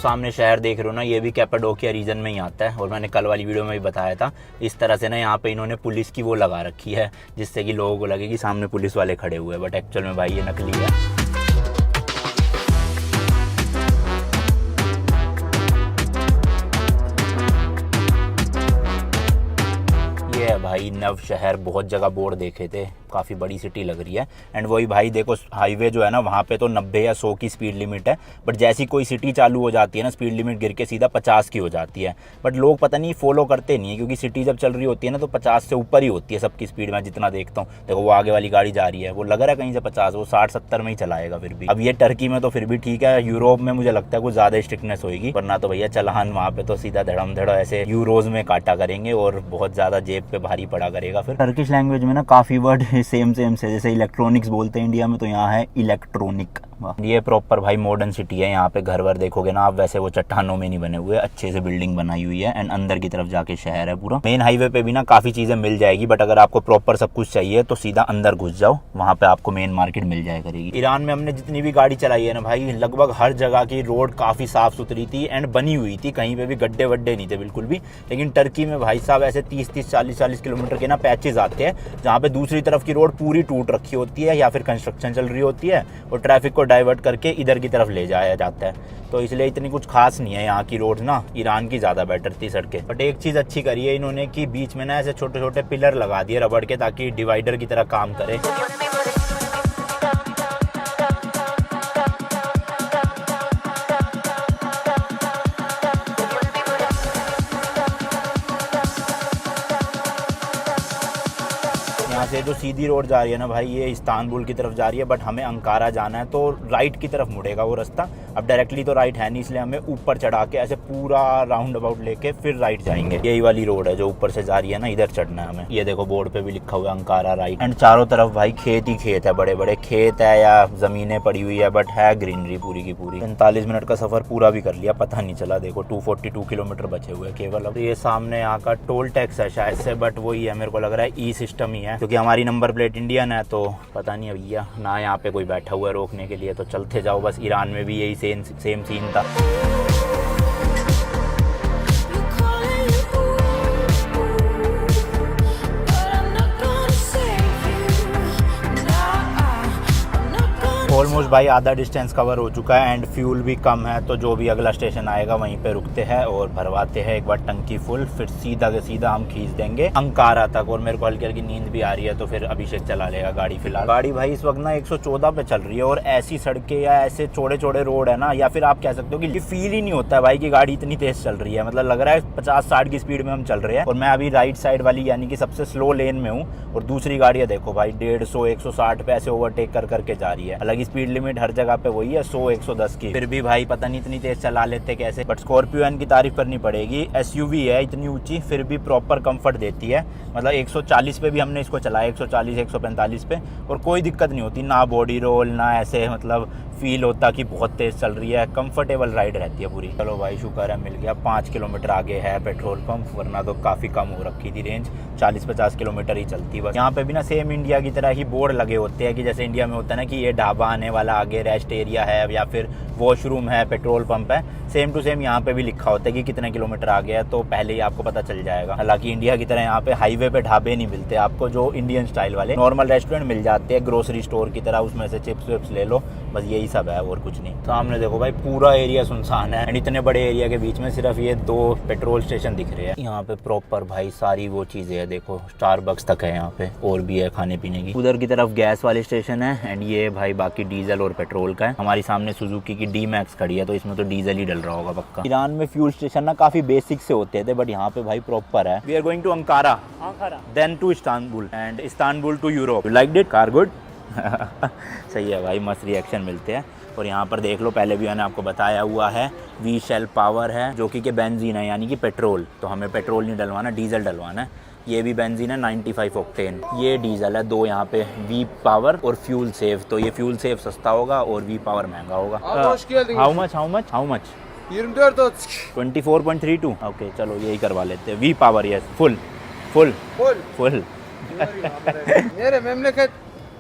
सामने शहर देख रहे हो ना, ये भी कैपाडोकिया रीजन में ही आता है और मैंने कल वाली वीडियो में भी बताया था। इस तरह से ना यहाँ पे इन्होंने पुलिस की वो लगा रखी है जिससे कि लोगों को लगे कि सामने पुलिस वाले खड़े हुए हैं, बट एक्चुअल में भाई ये नकली है। भाई नव शहर, बहुत जगह बोर्ड देखे थे, काफ़ी बड़ी सिटी लग रही है। एंड वही भाई देखो, हाईवे जो है ना वहाँ पे तो 90 या 100 की स्पीड लिमिट है, बट जैसी कोई सिटी चालू हो जाती है ना स्पीड लिमिट गिर के सीधा 50 की हो जाती है। बट लोग पता नहीं फॉलो करते नहीं है, क्योंकि सिटी जब चल रही होती है ना तो 50 से ऊपर ही होती है सबकी स्पीड। में जितना देखता हूँ, देखो वो आगे वाली गाड़ी जा रही है, वो लग रहा है कहीं से 50, वो 60-70 में ही चलाएगा फिर भी। अब ये टर्की में तो फिर भी ठीक है, यूरोप में मुझे लगता है कुछ ज़्यादा स्ट्रिक्टनेस होगी, वरना तो भैया चलान वहाँ पे तो सीधा धड़म धड़ ऐसे यूरोज में काटा करेंगे और बहुत ज़्यादा जेब पे भारी पड़ा करेगा। फिर टर्किश लैंग्वेज में ना काफ़ी वर्ड सेम से, जैसे इलेक्ट्रॉनिक्स बोलते हैं इंडिया में, तो यहाँ है इलेक्ट्रॉनिक। ये प्रॉपर भाई मॉडर्न सिटी है। यहाँ पे घर वर देखोगे ना आप, वैसे वो चट्टानों में नहीं बने हुए, अच्छे से बिल्डिंग बनाई हुई है। एंड अंदर की तरफ जाके शहर है पूरा। मेन हाईवे पे भी ना काफ़ी चीज़ें मिल जाएगी, बट अगर आपको प्रॉपर सब कुछ चाहिए तो सीधा अंदर घुस जाओ, वहाँ पे आपको मेन मार्केट मिल जाया करेगी। ईरान में हमने जितनी भी गाड़ी चलाई है ना भाई, लगभग हर जगह की रोड काफ़ी साफ़ सुथरी थी एंड बनी हुई थी, कहीं पे भी गड्ढे वड्ढे नहीं थे बिल्कुल भी। लेकिन टर्की में भाई साहब ऐसे 30-30, 40-40 किलोमीटर के ना पैचेज आते हैं जहाँ पे दूसरी तरफ की रोड पूरी टूट रखी होती है या फिर कंस्ट्रक्शन चल रही होती है और ट्रैफिक को डाइवर्ट करके इधर की तरफ ले जाया जाता है। तो इसलिए इतनी कुछ खास नहीं है यहाँ की रोड ना, ईरान की ज़्यादा बेटर थी सड़कें। बट एक चीज़ अच्छी करी है इन्होंने कि बीच में ना ऐसे छोटे छोटे पिलर लगा दिए रबड़ के, ताकि डिवाइडर की तरह काम करे। यहाँ से जो सीधी रोड जा रही है ना भाई, ये इस्तांबुल की तरफ जा रही है, बट हमें अंकारा जाना है तो राइट की तरफ मुड़ेगा वो रास्ता। अब डायरेक्टली तो राइट है नहीं, इसलिए हमें ऊपर चढ़ा के ऐसे पूरा राउंड अबाउट लेके फिर राइट जाएंगे। यही वाली रोड है जो ऊपर से जा रही है ना, इधर चढ़ना है हमें। ये देखो बोर्ड पे भी लिखा हुआ है अंकारा राइट। एंड चारों तरफ भाई खेत ही खेत है, बड़े बड़े खेत है या जमीनें पड़ी हुई है, बट है ग्रीनरी पूरी की पूरी। 45 मिनट का सफर पूरा भी कर लिया, पता नहीं चला। देखो 242 किलोमीटर बचे हुए केवल। अब ये सामने यहाँ का टोल टैक्स है शायद से, बट वही है, मेरे को लग रहा है ई सिस्टम ही है, क्योंकि हमारी नंबर प्लेट इंडियन है। तो पता नहीं भैया ना यहाँ पे कोई बैठा हुआ है रोकने के लिए, तो चलते जाओ बस। ईरान में भी यही सेम सीन था। ऑलमोस्ट भाई आधा डिस्टेंस कवर हो चुका है एंड फ्यूल भी कम है, तो जो भी अगला स्टेशन आएगा वहीं पे रुकते हैं और भरवाते हैं एक बार टंकी फुल, फिर सीधा के सीधा हम खींच देंगे अंकारा तक। और मेरे को हल्की हल्की नींद भी आ रही है, तो फिर अभिषेक चला लेगा गाड़ी फिलहाल। गाड़ी भाई इस वक्त ना 114 पे चल रही है और ऐसी सड़कें या ऐसे चौड़े चौड़े रोड है ना, या फिर आप कह सकते हो कि फील ही नहीं होता है भाई कि गाड़ी इतनी तेज चल रही है। मतलब लग रहा है 50-60 की स्पीड में हम चल रहे हैं। और मैं अभी राइट साइड वाली यानी कि सबसे स्लो लेन में हूँ और दूसरी गाड़ियाँ देखो भाई 150-160 पे ऐसे ओवरटेक करके जा रही है। हालांकि स्पीड लिमिट हर जगह पे वही है 100-110 की, फिर भी भाई पता नहीं इतनी तेज चला लेते कैसे। बट स्कॉर्पियो एन की तारीफ करनी पड़ेगी, एसयूवी है इतनी ऊंची, फिर भी प्रॉपर कंफर्ट देती है। मतलब 140 पे भी हमने इसको चलाया, 140-145 पे, और कोई दिक्कत नहीं होती, ना बॉडी रोल ना ऐसे मतलब फील होता कि बहुत तेज चल रही है। कंफर्टेबल राइड रहती है पूरी। चलो भाई शुक्र है मिल गया। 5 किलोमीटर आगे है पेट्रोल पंप, वरना तो काफ़ी कम हो रखी थी रेंज, 40-50 किलोमीटर ही चलती बस। यहाँ पे भी ना सेम इंडिया की तरह ही बोर्ड लगे होते हैं कि जैसे इंडिया में होता है ना कि ये ढाबा आने वाला, आगे रेस्ट एरिया है या फिर वॉशरूम है, पेट्रोल पंप है, सेम टू सेम यहाँ पे भी लिखा होता है कि कितने किलोमीटर आगे है, तो पहले ही आपको पता चल जाएगा। हालांकि इंडिया की तरह यहाँ पे हाईवे पे ढाबे नहीं मिलते आपको, जो इंडियन स्टाइल वाले नॉर्मल रेस्टोरेंट मिल जाते हैं, ग्रोसरी स्टोर की तरह, उसमें से चिप्स विप्स ले लो, बस यही सब है और कुछ नहीं। सामने देखो भाई पूरा एरिया सुनसान है एंड इतने बड़े एरिया के बीच में सिर्फ ये 2 पेट्रोल स्टेशन दिख रहे हैं। यहाँ पे प्रॉपर भाई सारी वो चीजें है, देखो स्टारबक्स तक है यहाँ पे, और भी है खाने पीने की। उधर की तरफ गैस वाले स्टेशन है एंड ये भाई बाकी डीजल और पेट्रोल का है। हमारी सामने सुजुकी की डी मैक्स खड़ी है, तो इसमें तो डीजल ही डल रहा होगा पक्का। ईरान में फ्यूल स्टेशन ना काफी बेसिक से होते थे, बट यहाँ पे भाई प्रॉपर है। We are going to Ankara, then to Istanbul and Istanbul to Europe. You like it? Car good? सही है भाई, मस्त रिएक्शन मिलते हैं। और यहाँ पर देख लो, पहले भी मैंने आपको बताया हुआ है, वी शेल पावर है जो कि बेंजीन है यानी कि पेट्रोल, तो हमें पेट्रोल नहीं डलवाना, डीजल डलवाना है। ये भी बेंजीन है 95 ऑक्टेन, ये डीजल है। 2 यहाँ पे वी पावर और फ्यूल सेव, तो ये फ्यूल सेव सस्ता होगा और वी पावर महंगा होगा। How much? 24.32। ओके चलो यही करवा लेते हैं, वी पावर। Yes, full. मेरे मेमलेकत,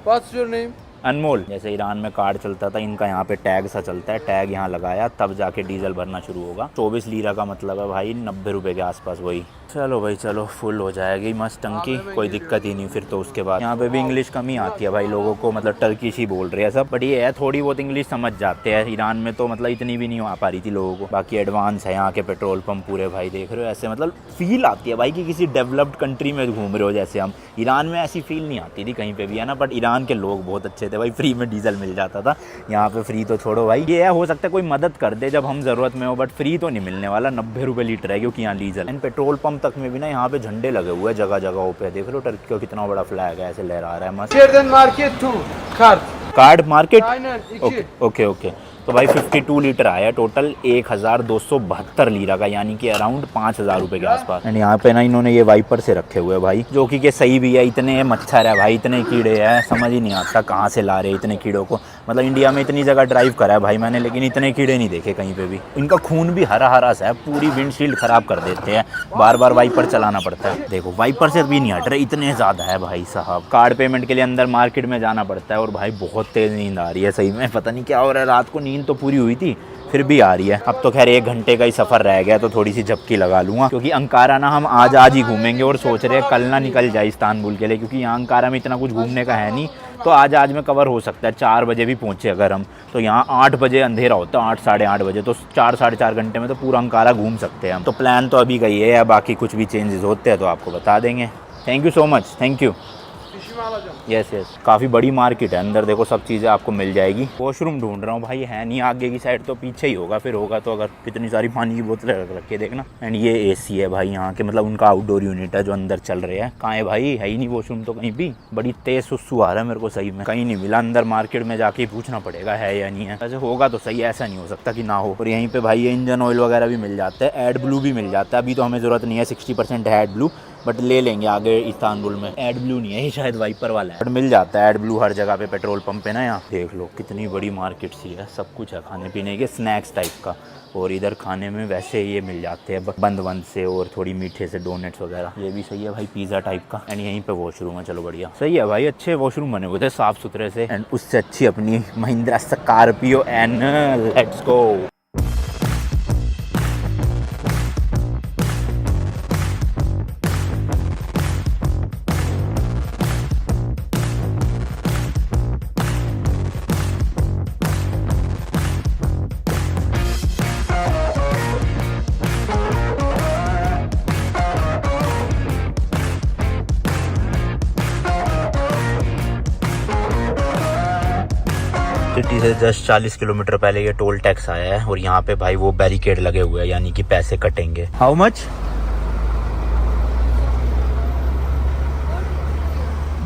व्हाट्स योर नेम? अनमोल। जैसे ईरान में कार्ड चलता था, इनका यहाँ पे टैग सा चलता है, टैग यहाँ लगाया तब जाके डीजल भरना शुरू होगा। 24 लीरा का मतलब है भाई 90 रुपए के आसपास वही। चलो भाई चलो, फुल हो जाएगी मस्त टंकी, कोई दिक्कत ही नहीं फिर तो। उसके बाद यहाँ पे भी इंग्लिश कम ही आती है भाई लोगों को, मतलब टर्किश ही बोल रहे हैं सब, बट ये है थोड़ी बहुत इंग्लिश समझ जाते हैं। ईरान में तो मतलब इतनी भी नहीं आ पा रही थी लोगों को। बाकी एडवांस है यहाँ के पेट्रोल पंप पूरे भाई, देख रहे हो ऐसे मतलब फील आती है भाई कि किसी डेवलप्ड कंट्री में घूम रहे हो जैसे हम। ईरान में ऐसी फील नहीं आती थी कहीं पे भी, है ना। बट ईरान के लोग बहुत अच्छे थे भाई, फ्री में डीजल मिल जाता था। यहाँ पे फ्री तो छोड़ो भाई, ये है हो सकता है कोई मदद कर दे जब हम जरूरत में हो, बट फ्री तो नहीं मिलने वाला। 90 रुपए लीटर है क्योंकि यहाँ डीजल। एंड पेट्रोल पंप तक में भी ना यहाँ पे झंडे लगे हुए हैं जगह जगहों पे, देख लो टर्की का कितना बड़ा फ्लैग है, ऐसे लहरा रहा है मस्त। Card market okay okay. तो भाई 52 लीटर आया टोटल, 1272 लीरा का, यानी कि अराउंड 5000 रुपए के आसपास। एंड यहाँ पे ना इन्होंने ये वाइपर से रखे हुए भाई, जो कि सही भी है। इतने मच्छर है भाई, इतने कीड़े हैं, समझ ही नहीं आता कहाँ से ला रहे इतने कीड़ों को। मतलब इंडिया में इतनी जगह ड्राइव करा है भाई मैंने, लेकिन इतने कीड़े नहीं देखे कहीं पे भी। इनका खून भी हरा हरा सा है, पूरी विंडशील्ड खराब कर देते हैं, बार बार वाइपर चलाना पड़ता है। देखो वाइपर से भी नहीं हट रहे, इतने ज़्यादा है भाई साहब। कार्ड पेमेंट के लिए अंदर मार्केट में जाना पड़ता है, और भाई बहुत तेज़ नींद आ रही है सही में, पता नहीं क्या हो रहा है। रात को नींद तो पूरी हुई थी, फिर भी आ रही है। अब तो खैर 1 घंटे का ही सफ़र रह गया, तो थोड़ी सी झपकी लगा लूँगा, क्योंकि अंकारा ना हम आज ही घूमेंगे, और सोच रहे हैं कल ना निकल जाए इस्तांबुल के लिए, क्योंकि यहाँ अंकारा में इतना कुछ घूमने का है नहीं। तो आज में कवर हो सकता है, 4 बजे भी पहुँचे अगर हम, तो यहाँ 8 बजे अंधेरा होता है, 8 साढ़े 8 बजे, तो 4 साढ़े 4 घंटे में तो पूरा अंकारा घूम सकते हैं हम। तो प्लान तो अभी का ये है, बाकी कुछ भी चेंजेस होते हैं तो आपको बता देंगे। Thank you so much, thank you. Yes yes, काफ़ी बड़ी मार्केट है, अंदर देखो सब चीज़ें आपको मिल जाएगी। वॉशरूम ढूंढ रहा हूँ भाई, है नहीं आगे की साइड, तो पीछे ही होगा, फिर होगा तो। अगर कितनी सारी पानी की बोतलें रख रखी देखना। एंड ये एसी है भाई यहाँ के, मतलब उनका आउटडोर यूनिट है जो अंदर चल रहे हैं। कहाँ है भाई, है ही नहीं वॉशरूम तो कहीं भी। बड़ी तेज सुस्सू आ रहा है मेरे को सही में, कहीं नहीं मिला। अंदर मार्केट में जाके ही पूछना पड़ेगा है या नहीं है। ऐसे होगा तो सही, ऐसा नहीं हो सकता कि ना हो। और यहीं पर भाई ये इंजन ऑयल वगैरह भी मिल जाता है, एड ब्लू भी मिल जाता है। अभी तो हमें ज़रूरत नहीं है, 60% है एड ब्लू, बट ले लेंगे आगे इस्तांबुल में। एड ब्लू नहीं है ये, शायद वाइपर वाला है, बट मिल जाता है एड ब्लू हर जगह पे पेट्रोल पंप पे ना। यहाँ देख लो कितनी बड़ी मार्केट सी है, सब कुछ है खाने पीने के, स्नैक्स टाइप का। और इधर खाने में वैसे ये मिल जाते हैं बंद से, और थोड़ी मीठे से डोनेट्स वगैरह। ये भी सही है भाई, पिज़्ज़ा टाइप का। एंड यहीं पे वॉशरूम है, चलो बढ़िया सही है भाई। अच्छे वॉशरूम बने हुए थे, साफ़ सुथरे से। एंड उससे अच्छी अपनी Mahindra Scorpio and let's go. City से जस्ट 40 किलोमीटर पहले ये टोल टैक्स आया है, और यहाँ पे भाई वो बैरिकेड लगे हुए हैं, यानी कि पैसे कटेंगे। How much?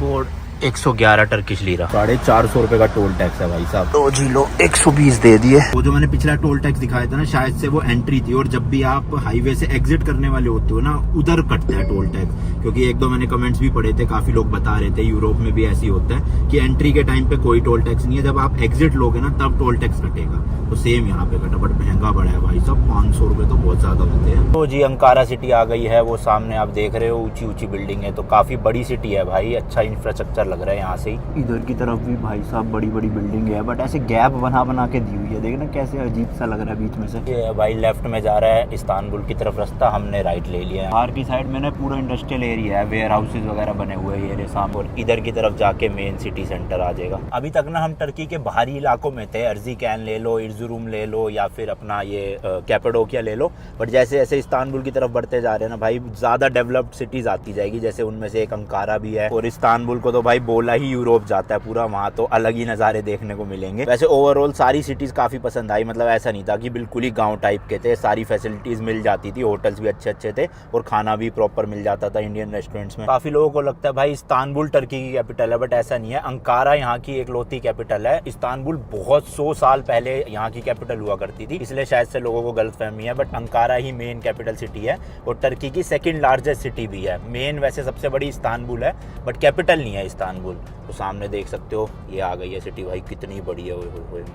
Board 111 Turkish lira, 450 रुपए का टोल टैक्स है भाई साहब। तो जी लो 120 दे दिए। वो जो मैंने पिछला टोल टैक्स दिखाया था ना, शायद से वो एंट्री थी, और जब भी आप हाईवे से एग्जिट करने वाले होते हो ना, उधर कटता है टोल टैक्स। क्योंकि 1-2 मैंने कमेंट्स भी पढ़े थे, काफी लोग बता रहे थे यूरोप में भी ऐसी होता है कि एंट्री के टाइम पे कोई टोल टैक्स नहीं है, जब आप एग्जिट लोगे ना तब टोल टैक्स कटेगा। तो सेम यहाँ पे कटा, बट महंगा बड़ा है भाई साहब, 500 रुपए तो बहुत ज्यादा होते हैं। तो जी अंकारा सिटी आ गई है, वो सामने आप देख रहे हो ऊंची ऊंची बिल्डिंग है, तो काफी बड़ी सिटी है भाई, अच्छा इंफ्रास्ट्रक्चर लग रहा है यहाँ से ही। इधर की तरफ भी भाई साहब बड़ी बड़ी बिल्डिंग है, बट ऐसे गैप बना के दी हुई है, देखना कैसे अजीब सा लग रहा है बीच में से। ये भाई लेफ्ट में जा रहा है इस्तांबुल की तरफ रास्ता, हमने राइट ले लिया है। बाहर की साइड में ना पूरा इंडस्ट्रियल एरिया है, वेयर हाउसेज वगैरह बने हुए हैं ये सामने, और इधर की तरफ जाके मेन सिटी सेंटर आ जाएगा। अभी तक ना हम टर्की के बाहरी इलाकों में थे, अर्जिकैन ले लो, इर्जुरुम ले लो, या फिर अपना ये कैपाडोकिया ले लो। बट जैसे जैसे इस्तांबुल की तरफ बढ़ते जा रहे हैं ना भाई, ज्यादा डेवलप्ड सिटीज आती जाएगी, जैसे उनमें से एक अंकारा भी है। और इस्तांबुल को तो भाई बोला ही यूरोप जाता है पूरा, वहाँ तो अलग ही नज़ारे देखने को मिलेंगे। वैसे ओवरऑल सारी सिटीज़ काफ़ी पसंद आई, मतलब ऐसा नहीं था कि बिल्कुल ही गांव टाइप के थे, सारी फैसिलिटीज़ मिल जाती थी, होटल्स भी अच्छे अच्छे थे, और खाना भी प्रॉपर मिल जाता था इंडियन रेस्टोरेंट्स में। काफ़ी लोगों को लगता है भाई इस्तांबुल टर्की की कैपिटल है, बट ऐसा नहीं है। अंकारा यहाँ की एक लौती कैपिटल है, इस्तांबुल बहुत 100 साल पहले यहाँ की कैपिटल हुआ करती थी, इसलिए शायद से लोगों को गलतफहमी है। But Ankara he main capital city है, और टर्की की सेकेंड लार्जेस्ट सिटी भी है। मेन वैसे सबसे बड़ी इस्तांबुल है, बट कैपिटल नहीं है इस्तांबुल। इस्तांबुल। तो सामने देख सकते हो ये आ गई है सिटी भाई, कितनी बड़ी है,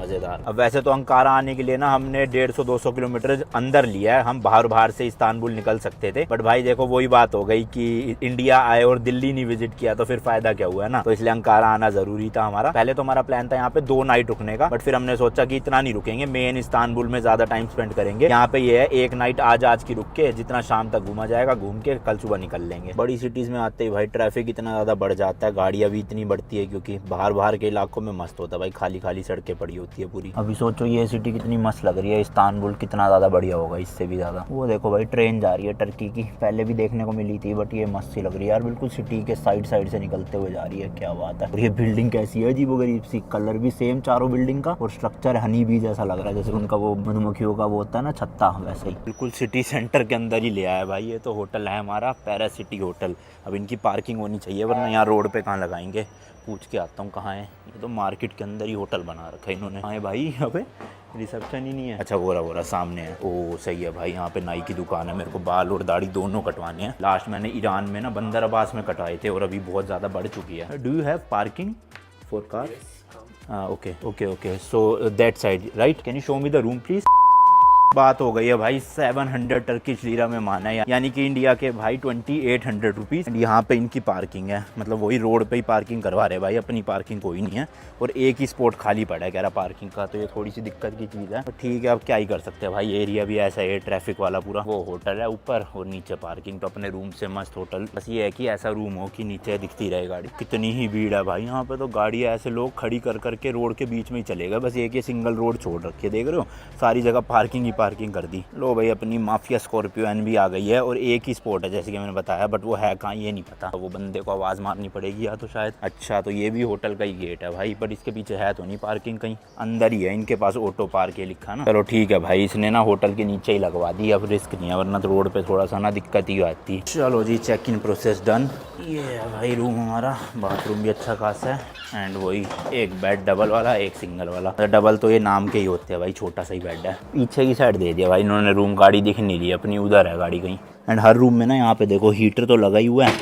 मज़ेदार। अब वैसे तो अंकारा आने के लिए ना हमने 150-200 किलोमीटर अंदर लिया है, हम बाहर से इस्तांबुल निकल सकते थे, बट भाई देखो वही बात हो गई कि इंडिया आए और दिल्ली नहीं विजिट किया तो फिर फायदा क्या हुआ ना। तो इसलिए अंकारा आना जरूरी था हमारा। पहले तो हमारा प्लान था यहाँ पे 2 नाइट रुकने का, बट फिर हमने सोचा कि इतना नहीं रुकेंगे, मेन इस्तांबुल में ज्यादा टाइम स्पेंड करेंगे। यहाँ पे ये है 1 नाइट आज की रुक के जितना शाम तक घूमा जाएगा घूम के कल सुबह निकल लेंगे। बड़ी सिटीज में आते ही भाई ट्रैफिक इतना ज्यादा बढ़ जाता है, गाड़ियां भी इतनी बढ़ती है, क्योंकि बाहर के इलाकों में मस्त होता है भाई, खाली सड़कें पड़ी होती है पूरी। अभी सोचो ये सिटी कितनी मस्त लग रही है, इस्तांबुल कितना ज्यादा बढ़िया होगा इससे भी ज्यादा। वो देखो भाई ट्रेन जा रही है टर्की की, पहले भी देखने को मिली थी, बट ये मस्त सी लग रही है यार, बिल्कुल सिटी के साइड से निकलते हुए जा रही है, क्या बात है। और ये बिल्डिंग कैसी है, अजीबोगरीब सी, कलर भी सेम चारों बिल्डिंग का, और स्ट्रक्चर हनी बी जैसा लग रहा है, जैसे उनका वो मधुमक्खियों का वो होता है ना छत्ता, वैसे ही बिल्कुल सिटी सेंटर के अंदर ही ले आया भाई। ये तो होटल है हमारा पैरा सिटी होटल। अब इनकी पार्किंग होनी चाहिए, वरना यहाँ रोड पे कहाँ लगाएंगे, पूछ के आता हूँ कहाँ है। ये तो मार्केट के अंदर ही होटल बना रखा है इन्होंने। हाँ भाई यहाँ पे रिसेप्शन ही नहीं है। अच्छा वो रहा सामने है। ओ सही है भाई, यहाँ पे नाई की दुकान है, मेरे को बाल और दाढ़ी दोनों कटवाने हैं। लास्ट मैंने ईरान में ना बंदर अब्बास में कटवाए थे और अभी बहुत ज़्यादा बढ़ चुकी है। Do you have parking for car? Okay so that side right, can you show me the room please? बात हो गई है भाई 700 टर्किश लीरा में माना है, यानी कि इंडिया के भाई 2800 रुपीज़। यहाँ पे इनकी पार्किंग है, मतलब वही रोड पे ही पार्किंग करवा रहे भाई, अपनी पार्किंग कोई नहीं है, और एक ही स्पॉट खाली पड़ा है कह रहा पार्किंग का। तो ये थोड़ी सी दिक्कत की चीज़ है, तो ठीक है अब क्या ही कर सकते हैं भाई, एरिया भी ऐसा है ट्रैफिक वाला पूरा। वो होटल है ऊपर और नीचे पार्किंग, तो अपने रूम से मस्त होटल। बस ये है कि ऐसा रूम हो कि नीचे दिखती रहे गाड़ी। कितनी ही भीड़ है भाई यहाँ पे, तो गाड़ियाँ ऐसे लोग खड़ी करके रोड के बीच में ही चलेगा, बस एक ही सिंगल रोड छोड़ रखी है, देख रहे हो सारी जगह पार्किंग ही पार्किंग कर दी। लो भाई अपनी माफिया स्कॉर्पियो एन भी आ गई है, और एक ही स्पॉट है जैसे कि मैंने बताया, बट वो है कहाँ ये नहीं पता, वो बंदे को आवाज़ मारनी पड़ेगी या तो शायद। अच्छा तो ये भी होटल का ही गेट है भाई, पर इसके पीछे है तो नहीं पार्किंग, कहीं अंदर ही है इनके पास ऑटो पार्क है लिखा ना। चलो ठीक है भाई, इसने ना होटल के नीचे ही लगवा दी, अब रिस्क नहीं है, वरना तो रोड पे थोड़ा सा ना दिक्कत ही आती। चलो जी चेक इन प्रोसेस डन। ये है भाई रूम हमारा, बाथरूम भी अच्छा खासा है, एंड वही एक बेड डबल वाला एक सिंगल वाला। डबल तो ये नाम के ही होते हैं भाई, छोटा सा ही बेड है। पीछे की साइड दे दिया भाई इन्होंने रूम, गाड़ी दिख नहीं रही अपनी, उधर है गाड़ी कहीं। एंड हर रूम में ना यहाँ पे देखो हीटर तो लगा ही हुआ है,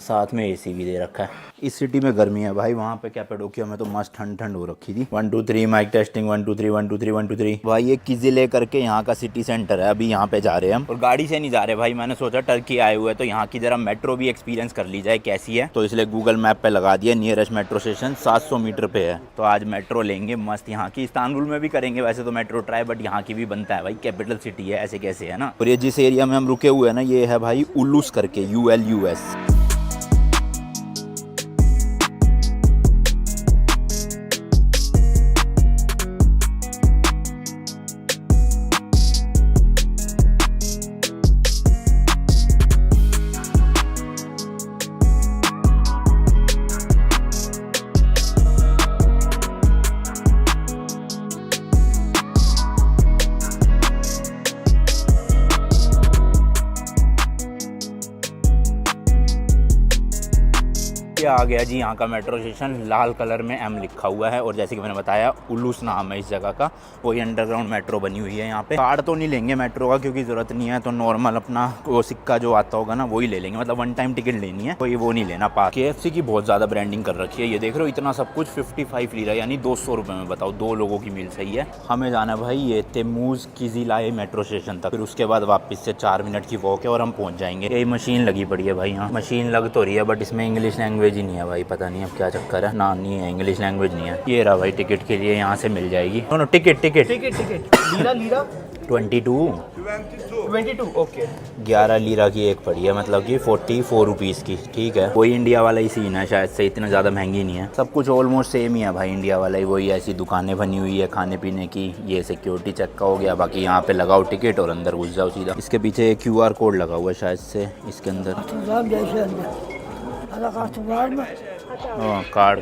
साथ में एसी भी दे रखा है। इस सिटी में गर्मी है भाई, वहाँ पे कैपेडोकिया में तो मस्त ठंड हो रखी थी। 1 2 3 माइक टेस्टिंग 1 2 3 1 2 3 1 2 3। भाई ये किजिले करके यहाँ का सिटी सेंटर है, अभी यहाँ पे जा रहे हैं हम, और गाड़ी से नहीं जा रहे भाई, मैंने सोचा टर्की आए हुए तो यहाँ की जरा मेट्रो भी एक्सपीरियंस कर ली जाए कैसी है, तो इसलिए गूगल मैप पे लगा दिया नियरेस्ट मेट्रो स्टेशन 700 मीटर पे है, तो आज मेट्रो लेंगे मस्त यहाँ की। इस्तांबुल में भी करेंगे वैसे तो मेट्रो ट्राई, बट यहाँ की भी बनता है भाई, कैपिटल सिटी है, ऐसे कैसे है ना। और ये जिस एरिया में हम रुके हुए हैं ना, ये है भाई उलूस करके, ULUS। आ गया जी यहाँ का मेट्रो स्टेशन, लाल कलर में M लिखा हुआ है, और जैसे कि मैंने बताया उलूस नाम है इस जगह का, वही अंडरग्राउंड मेट्रो बनी हुई है यहाँ पे। कार्ड तो नहीं लेंगे मेट्रो का क्योंकि ज़रूरत नहीं है, तो नॉर्मल अपना वो सिक्का जो आता होगा ना वही ले लेंगे, मतलब 1 टाइम टिकट लेनी है, कोई वो नहीं लेना। KFC की बहुत ज़्यादा ब्रांडिंग कर रखी है, ये देख रहे हो इतना सब कुछ 55 लीरा यानी 200 रुपये में, बताओ 2 लोगों की मील सही है। हमें जाना है भाई ये तेमूज किजिलाय मेट्रो स्टेशन तक, फिर उसके बाद वापस से 4 मिनट की वॉक है और हम पहुँच जाएंगे। यही मशीन लगी पड़ी है भाई, यहाँ मशीन लग तो रही है बट इसमें इंग्लिश लैंग्वेज ही नहीं है भाई, पता नहीं अब क्या चक्कर है ना, नहीं है इंग्लिश लैंग्वेज नहीं है। ये रहा भाई टिकट के लिए, यहाँ से मिल जाएगी। No ticket lira 22 okay, 11 lira की एक पड़ी है, मतलब कि 44 रुपीज़ की, ठीक है। वही इंडिया वाला ही सीन है शायद से, इतना ज़्यादा महंगी नहीं है, सब कुछ ऑलमोस्ट सेम ही है भाई, इंडिया वाला ही, वही ऐसी दुकानें बनी हुई है खाने पीने की। ये सिक्योरिटी चेक का हो गया, बाकी यहाँ पे लगाओ टिकट और अंदर घुस जाओ सीधा। इसके पीछे QR कोड लगा हुआ है शायद से इसके अंदर, कार्ड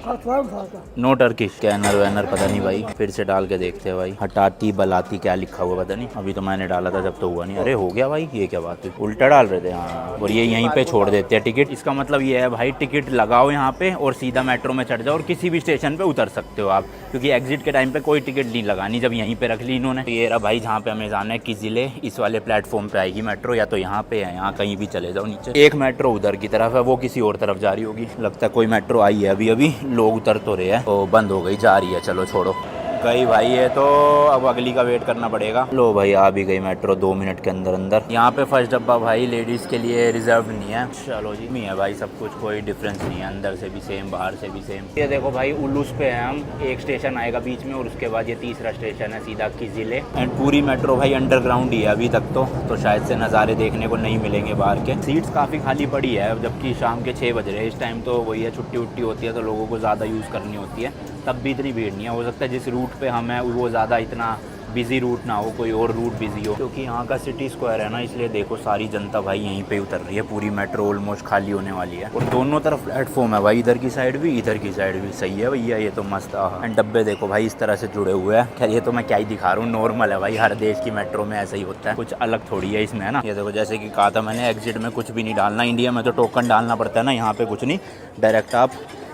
नो टर्किश। स्कैनर वैनर पता नहीं भाई, फिर से डाल के देखते हैं भाई। हटाती बलाती क्या लिखा हुआ पता नहीं, अभी तो मैंने डाला था जब तो हुआ नहीं। अरे हो गया भाई, ये क्या बात है, उल्टा डाल रहे थे। हाँ, और ये यहीं पे छोड़ देते हैं टिकट। इसका मतलब ये है भाई, टिकट लगाओ यहाँ पे और सीधा मेट्रो में चढ़ जाओ और किसी भी स्टेशन पे उतर सकते हो आप, क्योंकि एग्जिट के टाइम पे कोई टिकट नहीं लगानी जब यहीं पे रख ली इन्होंने। तो ये रहा भाई जहाँ पे हमें जाना है किजिले, इस वाले प्लेटफॉर्म पे आएगी मेट्रो, या तो यहाँ पे है, यहाँ कहीं भी चले जाओ नीचे। एक मेट्रो उधर की तरफ है, वो किसी और तरफ जा रही होगी, लगता है कोई मेट्रो आई है अभी अभी, लोग उतर तो रहे हैं, तो बंद हो गई, जा रही है, चलो छोड़ो गई भाई है, तो अब अगली का वेट करना पड़ेगा। लो भाई आ भी गई मेट्रो 2 मिनट के अंदर अंदर। यहाँ पे फर्स्ट डब्बा भाई लेडीज़ के लिए रिजर्व नहीं है। चलो जी, नहीं है भाई, सब कुछ कोई डिफरेंस नहीं है, अंदर से भी सेम बाहर से भी सेम। ये देखो भाई उलूस पे है हम, एक स्टेशन आएगा बीच में और उसके बाद ये तीसरा स्टेशन है सीधा किजिले। एंड पूरी मेट्रो भाई अंडरग्राउंड ही है अभी तक तो शायद से नज़ारे देखने को नहीं मिलेंगे बाहर के। सीट्स काफ़ी खाली पड़ी है, जबकि शाम के 6 बज रहे हैं इस टाइम, तो वही है छुट्टी उट्टी होती है तो लोगों को ज़्यादा यूज़ करनी होती है, तब भी इतनी भीड़ नहीं है। हो सकता है जिस रूट पे हम हैं वो ज़्यादा इतना बिजी रूट ना हो, कोई और रूट बिजी हो, क्योंकि यहाँ का सिटी स्क्वायर है ना, इसलिए देखो सारी जनता भाई यहीं पे उतर रही है। पूरी मेट्रो ऑलमोस्ट खाली होने वाली है और दोनों तरफ प्लेटफॉर्म है भाई, इधर की साइड भी इधर की साइड भी। सही है भैया, ये तो मस्त। एंड डब्बे देखो भाई इस तरह से जुड़े हुए हैं। खैर ये तो मैं क्या ही दिखा रहा हूँ, नॉर्मल है भाई, हर देश की मेट्रो में ऐसा ही होता है, कुछ अलग थोड़ी है इसमें, है ना। ये देखो जैसे कि कहा था मैंने, एग्जिट में कुछ भी नहीं डालना। इंडिया में तो टोकन डालना पड़ता है ना, यहाँ पे कुछ नहीं, डायरेक्ट आप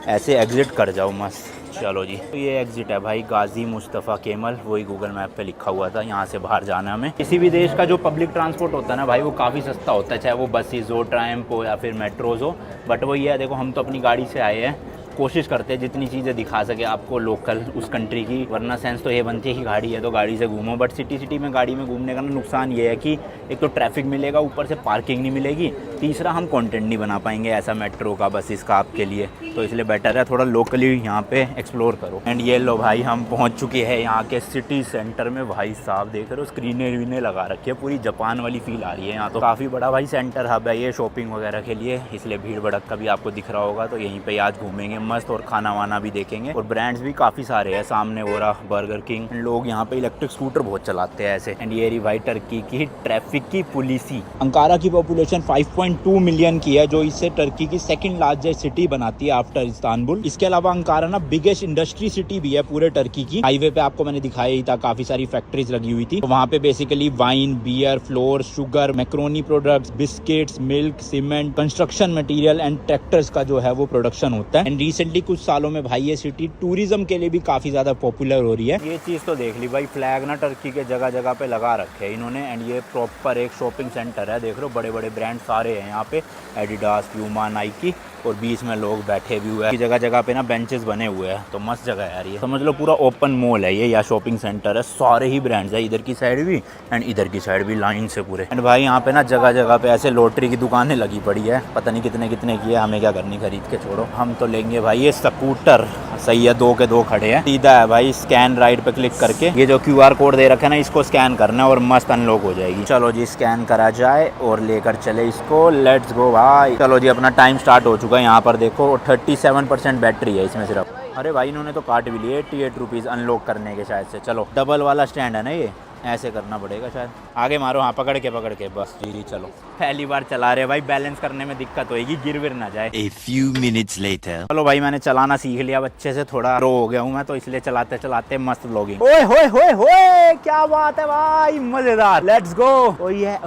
ऐसे एग्जिट कर जाओ, मस्त। चलो जी, तो ये एग्जिट है भाई गाजी मुस्तफ़ा केमल, वही गूगल मैप पे लिखा हुआ था, यहाँ से बाहर जाना है हमें। किसी भी देश का जो पब्लिक ट्रांसपोर्ट होता है ना भाई, वो काफ़ी सस्ता होता है, चाहे वो बसेस हो, ट्रैम्प हो या फिर मेट्रोज हो। बट वो ये है, देखो हम तो अपनी गाड़ी से आए हैं, कोशिश करते हैं जितनी चीज़ें दिखा सके आपको लोकल उस कंट्री की, वरना सेंस तो ये बनती है कि गाड़ी है तो गाड़ी से घूमो। बट सिटी में गाड़ी में घूमने का ना नुकसान ये है कि एक तो ट्रैफिक मिलेगा, ऊपर से पार्किंग नहीं मिलेगी, तीसरा हम कंटेंट नहीं बना पाएंगे ऐसा मेट्रो का बस इसका आपके लिए, तो इसलिए बेटर है थोड़ा लोकली यहाँ पे एक्सप्लोर करो। एंड ये लो भाई हम पहुँच चुके हैं यहाँ के सिटी सेंटर में। भाई साहब देख रहे हो, स्क्रीनें वीनें लगा रखी है, पूरी जापान वाली फील आ रही है यहाँ तो। काफ़ी बड़ा भाई सेंटर हब है ये शॉपिंग वगैरह के लिए, इसलिए भीड़ भड़क का भी आपको दिख रहा होगा। तो यहीं पे आज घूमेंगे मस्त और खाना वाना भी देखेंगे, और ब्रांड्स भी काफ़ी सारे हैं सामने, हो रहा बर्गर किंग। लोग यहाँ पे इलेक्ट्रिक स्कूटर बहुत चलाते हैं ऐसे। एंड ये रही भाई टर्की की ट्रैफिक की पुलिसी। अंकारा की पॉपुलेशन 5.2 मिलियन की है, जो इससे टर्की की सेकंड लार्जेस्ट सिटी बनाती है आफ्टर इस्तांबुल। इसके अलावा अंकारा ना बिगेस्ट इंडस्ट्री सिटी भी है पूरे टर्की की। हाईवे पे आपको मैंने दिखाया ही था, काफी सारी फैक्ट्रीज लगी हुई थी, तो वहाँ पे basically wine, beer, flour, sugar, macaroni products, biscuits, milk, cement, construction material and tractors का जो है वो प्रोडक्शन होता है। एंड रिसेंटली कुछ सालों में भाई ये सिटी टूरिज्म के लिए भी काफी ज्यादा पॉपुलर हो रही है। ये चीज तो देख ली भाई, फ्लैग ना टर्की के जगह जगह पे लगा रखे हैं इन्होंने। एंड ये प्रॉपर एक शॉपिंग सेंटर है, देख लो बड़े बड़े ब्रांड सारे हैं यहाँ पे, एडिडास, प्यूमा, नाइकी, और बीच में लोग बैठे भी हुए हैं। जगह जगह पे ना बेंचेस बने हुए हैं, तो मस्त जगह है यार ये, समझ लो पूरा ओपन मॉल है ये या शॉपिंग सेंटर है। सारे ही ब्रांड्स है, इधर की साइड भी एंड इधर की साइड भी, लाइन से पूरे। एंड भाई यहाँ पे ना जगह जगह पे ऐसे लॉटरी की दुकानें लगी पड़ी है, पता नहीं कितने कितने की है, हमें क्या करनी, खरीद के छोड़ो। हम तो लेंगे भाई ये स्कूटर, सही है, 2 के 2 खड़े हैं। सीधा है भाई, स्कैन राइट पे क्लिक करके ये जो QR कोड दे रखा है ना, इसको स्कैन करना है और मस्त अनलॉक हो जाएगी। चलो जी स्कैन करा जाए और लेकर चले इसको, लेट्स गो भाई। चलो जी अपना टाइम स्टार्ट हो चुका है। यहाँ पर देखो 37% बैटरी है इसमें सिर्फ। अरे भाई इन्होंने तो काट भी लिए 88 रुपीज़ अनलॉक करने के शायद से। चलो डबल वाला स्टैंड है ना, ये ऐसे करना पड़ेगा शायद, आगे मारो, हाँ पकड़ के बस जी चलो। पहली बार चला रहे भाई, बैलेंस करने में दिक्कत होगी, गिर विर ना जाए। A few minutes later. चलो भाई मैंने चलाना सीख लिया बच्चे से, थोड़ा रो हो गया हूँ मैं, तो इसलिए चलाते चलाते मस्त व्लॉगिंग। ओए होए होए होए, क्या बात है भाई, मजेदार, लेट्स गो। ओए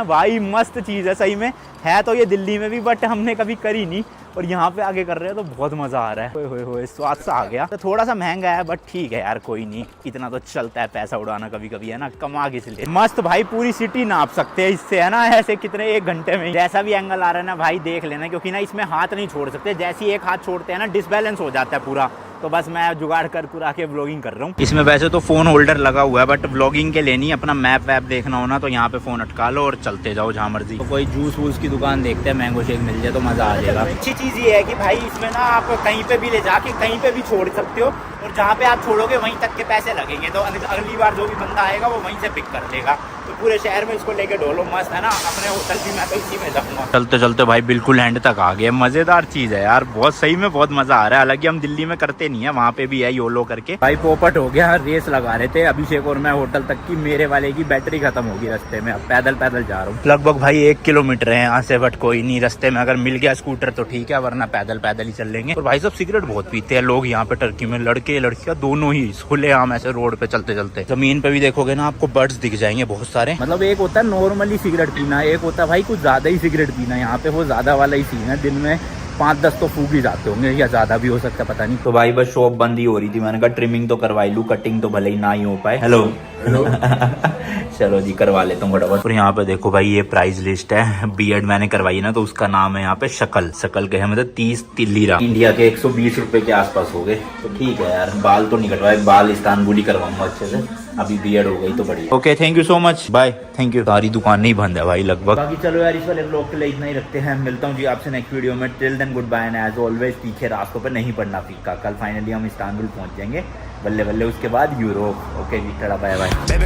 भाई मस्त चीज है सही में, है तो ये दिल्ली में भी बट हमने कभी करी नहीं, और यहाँ पे आगे कर रहे हैं तो बहुत मजा आ रहा है। होए होए स्वाद सा आ गया। तो थोड़ा सा महंगा है बट ठीक है यार, कोई नहीं, इतना तो चलता है पैसा उड़ाना कभी कभी, है ना, कमा के इसलिए। मस्त भाई पूरी सिटी नाप सकते हैं इससे, है ना, ऐसे कितने 1 घंटे में। जैसा भी एंगल आ रहा है ना भाई देख लेना, क्योंकि ना इसमें हाथ नहीं छोड़ सकते, जैसे ही एक हाथ छोड़ते हैं ना डिसबैलेंस हो जाता है पूरा, तो बस मैं जुगाड़ कर कुरा के व्लॉगिंग कर रहा हूँ। इसमें वैसे तो फोन होल्डर लगा हुआ है, बट व्लॉगिंग के लिए नहीं, अपना मैप वैप देखना हो ना तो यहाँ पे फोन अटका लो और चलते जाओ जहाँ मर्जी। तो कोई जूस वूस की दुकान देखते हैं, मैंगो शेक मिल जाए तो मजा आ जाएगा। अच्छी चीज ये है कि भाई इसमें ना आप कहीं पे भी ले जाके कहीं पे भी छोड़ सकते हो, और और जहाँ पे आप छोड़ोगे वहीं तक के पैसे लगेंगे, तो अगली बार जो भी बंदा आएगा वो वहीं से पिक कर लेगा। तो पूरे शहर में इसको लेके ढोलो, मस्त है ना। अपने होटल भी मैं तो इसी में जाऊंगा। चलते चलते भाई बिल्कुल एंड तक आ गए। मजेदार चीज है यार, बहुत सही में बहुत मजा आ रहा है। हालांकि हम दिल्ली में करते नहीं है, वहाँ पे भी है योलो करके। भाई पोपट हो गया, रेस लगा रहे थे अभिषेक और मैं होटल तक की। मेरे वाले की बैटरी खत्म होगी रास्ते में, अब पैदल पैदल जा रहा हूँ। लगभग भाई 1 किलोमीटर है यहाँ से, बट कोई नहीं, रास्ते में अगर मिल गया स्कूटर तो ठीक है, वरना पैदल पैदल ही चल लेंगे। और भाई सब सिगरेट बहुत पीते हैं लोग यहाँ पे टर्की में, लड़के लड़कियां दोनों ही खुलेआम ऐसे रोड पे चलते चलते। जमीन पे भी देखोगे ना आपको बर्ड्स दिख जाएंगे बहुत सारे। मतलब एक होता है नॉर्मली सिगरेट पीना, एक होता है भाई कुछ ज्यादा ही सिगरेट पीना। यहाँ पे वो ज्यादा वाला ही सीन है, दिन में 5-10 तो फूक ही जाते होंगे, या ज्यादा भी हो सकता है, पता नहीं। तो भाई बस शॉप बंद ही हो रही थी, मैंने कहा ट्रिमिंग तो करवाई लूं, कटिंग तो भले ही ना ही हो पाए। हेलो चलो जी करवा लेता हूँ फटाफट। और यहाँ पे देखो भाई ये प्राइस लिस्ट है। बीएड मैंने करवाई है ना, तो उसका नाम है यहाँ पे शकल। शकल के है मतलब 30 लिरा, इंडिया के 120 रुपए के आसपास हो गए। तो ठीक है यार, बाल तो नहीं कटवाए, बाल इस्तानबुली करवाऊंगा अच्छे से। अभी बीएड हो गई तो बढ़िया। Okay thank you so much, bye, thank you. सारी दुकान नहीं बंद है भाई लगभग। बाकी चलो यार, इस वाले ब्लॉग के लिए इतना ही रखते हैं। मिलता हूँ जी आपसे नेक्स्ट वीडियो में। Till then good bye and as always तीखे रास्तों पर नहीं पड़ना फीका। कल फाइनली हम इस्तानबुल पहुंच जाएंगे, बल्ले बल्ले, उसके बाद यूरोप। ओके जी, टाटा बाय बाय।